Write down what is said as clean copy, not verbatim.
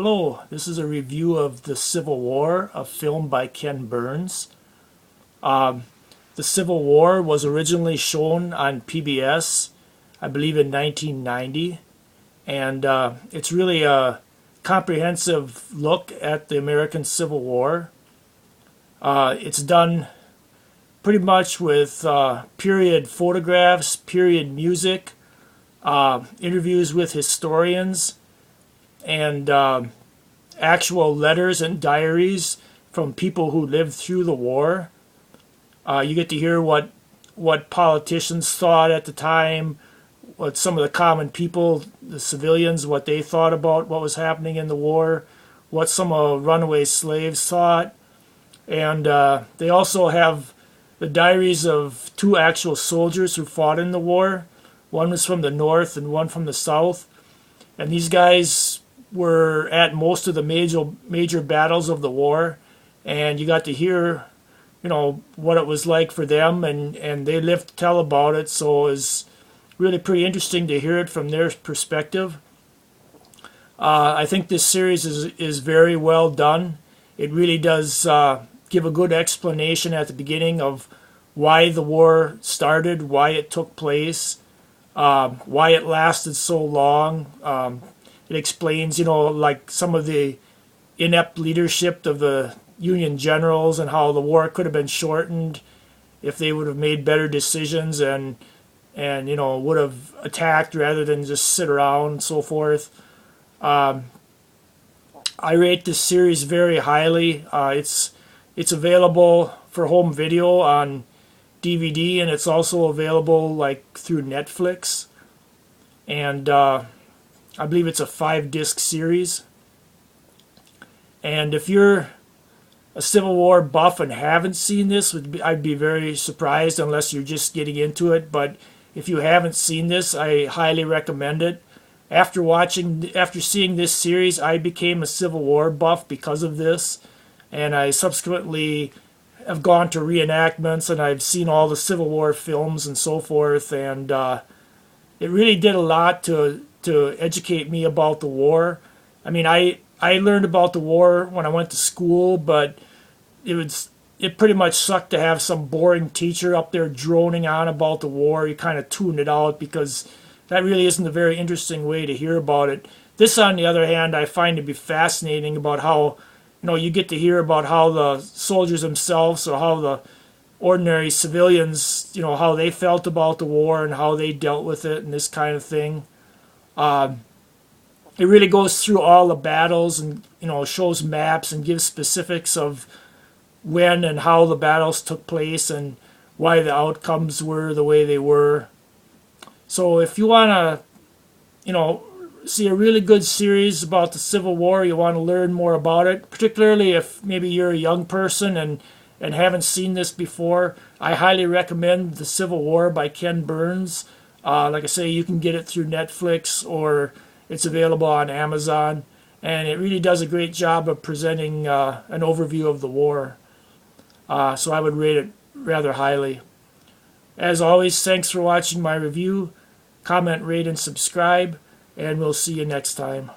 Hello, this is a review of The Civil War, a film by Ken Burns. The Civil War was originally shown on PBS, I believe in 1990, and it's really a comprehensive look at the American Civil War. It's done pretty much with period photographs, period music, interviews with historians, and actual letters and diaries from people who lived through the war. You get to hear what politicians thought at the time, what some of the common people, the civilians, what they thought about what was happening in the war, what some of runaway slaves thought. And they also have the diaries of two actual soldiers who fought in the war. One was from the north and one from the south. And these guys were at most of the major battles of the war, and you got to hear, what it was like for them, and they lived to tell about it. So it was really pretty interesting to hear it from their perspective. I think this series is very well done. It really does give a good explanation at the beginning of why the war started, why it took place, why it lasted so long. It explains, like some of the inept leadership of the Union generals and how the war could have been shortened if they would have made better decisions and would have attacked rather than just sit around and so forth. I rate this series very highly. It's available for home video on DVD, and it's also available through Netflix. And I believe it's a 5-disc series. And if you're a Civil War buff and haven't seen this, I'd be very surprised unless you're just getting into it. But if you haven't seen this, I highly recommend it. After seeing this series, I became a Civil War buff because of this. And I subsequently have gone to reenactments, and I've seen all the Civil War films and so forth. And it really did a lot to educate me about the war. I mean, I learned about the war when I went to school, but it pretty much sucked to have some boring teacher up there droning on about the war. You kind of tune it out because that really isn't a very interesting way to hear about it. This, on the other hand, I find to be fascinating about how, you get to hear about how the soldiers themselves, or how the ordinary civilians, how they felt about the war and how they dealt with it and this kind of thing. It really goes through all the battles and shows maps and gives specifics of when and how the battles took place and why the outcomes were the way they were. So if you want to see a really good series about the Civil War, you want to learn more about it, particularly if maybe you're a young person and haven't seen this before, I highly recommend The Civil War by Ken Burns. Like I say, you can get it through Netflix, or it's available on Amazon, and it really does a great job of presenting an overview of the war. So I would rate it rather highly. As always, thanks for watching my review. Comment, rate, and subscribe, and we'll see you next time.